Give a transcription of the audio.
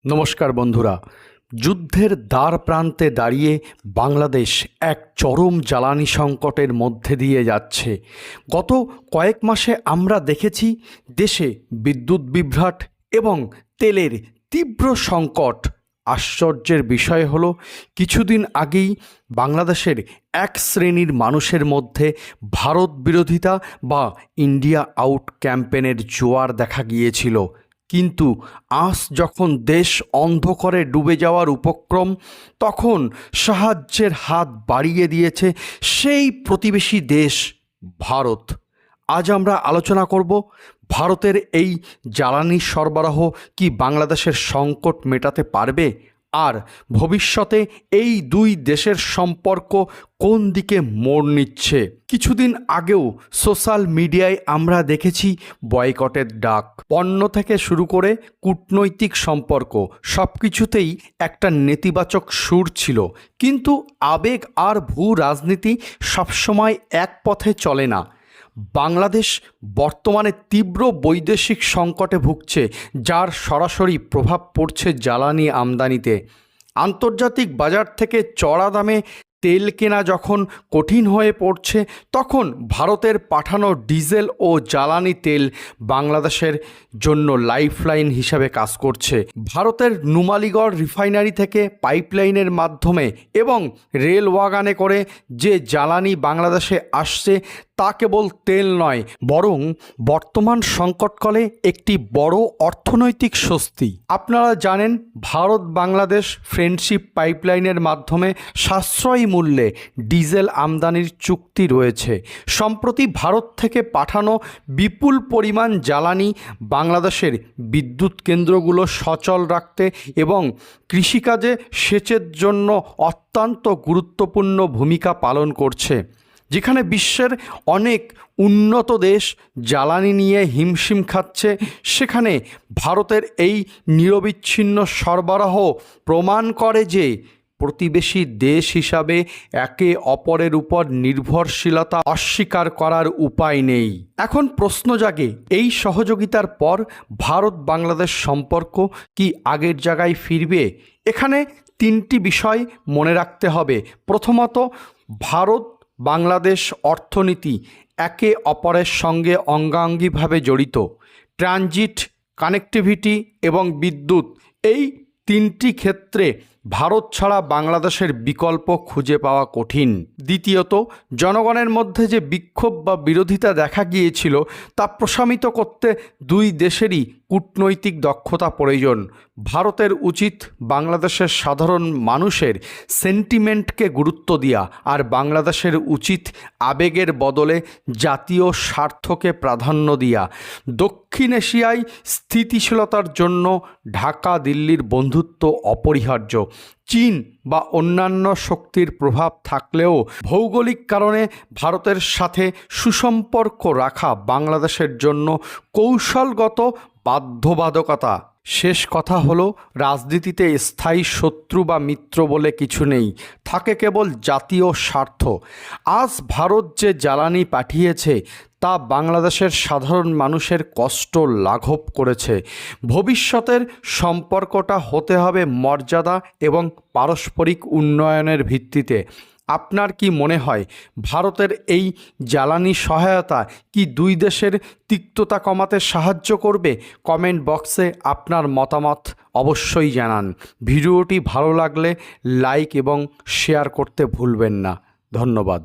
নমস্কার বন্ধুরা। যুদ্ধের দ্বার প্রান্তে দাঁড়িয়ে বাংলাদেশ এক চরম জ্বালানি সংকটের মধ্যে দিয়ে যাচ্ছে। গত কয়েক মাসে আমরা দেখেছি দেশে বিদ্যুৎ বিভ্রাট এবং তেলের তীব্র সংকট। আশ্চর্যের বিষয় হলো কিছুদিন আগেই বাংলাদেশের এক শ্রেণীর মানুষের মধ্যে ভারত বিরোধিতা বা ইন্ডিয়া আউট ক্যাম্পেনের জোয়ার দেখা গিয়েছিল, কিন্তু আজ যখন দেশ অন্ধকারে ডুবে যাওয়ার উপক্রম, তখন সাহায্যের হাত বাড়িয়ে দিয়েছে সেই প্রতিবেশী দেশ ভারত। আজ আমরা আলোচনা করব ভারতের এই জ্বালানি সরবরাহ কি বাংলাদেশের সংকট মেটাতে পারবে, আর ভবিষ্যতে এই দুই দেশের সম্পর্ক কোন দিকে মোড় নিচ্ছে। কিছুদিন আগেও সোশ্যাল মিডিয়ায় আমরা দেখেছি বয়কটের ডাক। পণ্য থেকে শুরু করে কূটনৈতিক সম্পর্ক সব কিছুতেই একটা নেতিবাচক সুর ছিল, কিন্তু আবেগ আর ভূ রাজনীতি সবসময় এক পথে চলে না। বাংলাদেশ বর্তমানে তীব্র বৈদেশিক সংকটে ভুগছে, যার সরাসরি প্রভাব পড়ছে জ্বালানি আমদানিতে। আন্তর্জাতিক বাজার থেকে চড়া দামে তেল কেনা যখন কঠিন হয়ে পড়ছে, তখন ভারতের পাঠানো ডিজেল ও জ্বালানি তেল বাংলাদেশের জন্য লাইফলাইন হিসাবে কাজ করছে। ভারতের নুমালীগড় রিফাইনারি থেকে পাইপলাইনের মাধ্যমে এবং রেল ওয়াগানে করে যে জ্বালানি বাংলাদেশে আসছে, তা কেবল তেল নয়, বরং বর্তমান সংকটকালে একটি বড় অর্থনৈতিক স্বস্তি। আপনারা জানেন, ভারত বাংলাদেশ ফ্রেন্ডশিপ পাইপলাইনের মাধ্যমে সাশ্রয়ী মূল্যে ডিজেল আমদানির চুক্তি রয়েছে। সম্প্রতি ভারত থেকে পাঠানো বিপুল পরিমাণ জ্বালানি বাংলাদেশের বিদ্যুৎ কেন্দ্রগুলো সচল রাখতে এবং কৃষিকাজে সেচের জন্য অত্যন্ত গুরুত্বপূর্ণ ভূমিকা পালন করছে। যেখানে বিশ্বের অনেক উন্নত দেশ জ্বালানি নিয়ে হিমশিম খাচ্ছে, সেখানে ভারতের এই নিরবিচ্ছিন্ন সরবরাহ প্রমাণ করে যে প্রতিবেশী দেশ হিসাবে একে অপরের উপর নির্ভরশীলতা অস্বীকার করার উপায় নেই। এখন প্রশ্ন জাগে, এই সহযোগিতার পর ভারত বাংলাদেশ সম্পর্ক কি আগের জায়গায় ফিরবে? এখানে তিনটি বিষয় মনে রাখতে হবে। প্রথমত, ভারত বাংলাদেশ অর্থনীতি একে অপরের সঙ্গে অঙ্গাঙ্গিভাবে জড়িত। ট্রানজিট, কানেক্টিভিটি এবং বিদ্যুৎ, এই তিনটি ক্ষেত্রে ভারত ছাড়া বাংলাদেশের বিকল্প খুঁজে পাওয়া কঠিন। দ্বিতীয়ত, জনগণের মধ্যে যে বিক্ষোভ বা বিরোধিতা দেখা গিয়েছিল, তা প্রশমিত করতে দুই দেশেরই কূটনৈতিক দক্ষতা প্রয়োজন। ভারতের উচিত বাংলাদেশের সাধারণ মানুষের সেন্টিমেন্টকে গুরুত্ব দেওয়া, আর বাংলাদেশের উচিত আবেগের বদলে জাতীয় স্বার্থকে প্রাধান্য দেওয়া। দক্ষিণ এশিয়ায় স্থিতিশীলতার জন্য ঢাকা দিল্লির বন্ধুত্ব অপরিহার্য। চীন বা অন্যান্য শক্তির প্রভাব থাকলেও ভৌগোলিক কারণে ভারতের সাথে সুসম্পর্ক রাখা বাংলাদেশের জন্য কৌশলগত বাধ্যবাধকতা। শেষ কথা হলো, রাজনীতিতে স্থায়ী শত্রু বা মিত্র বলে কিছু নেই, থাকে কেবল জাতীয় স্বার্থ। আজ ভারত যে জ্বালানি পাঠিয়েছে, তা বাংলাদেশের সাধারণ মানুষের কষ্ট লাঘব করেছে। ভবিষ্যতের সম্পর্কটা হতে হবে মর্যাদা এবং পারস্পরিক উন্নয়নের ভিত্তিতে। আপনার কি মনে হয়, ভারতের এই জ্বালানি সহায়তা কি দুই দেশের তিক্ততা কমাতে সাহায্য করবে? কমেন্ট বক্সে আপনার মতামত অবশ্যই জানান। ভিডিওটি ভালো লাগলে লাইক এবং শেয়ার করতে ভুলবেন না। ধন্যবাদ।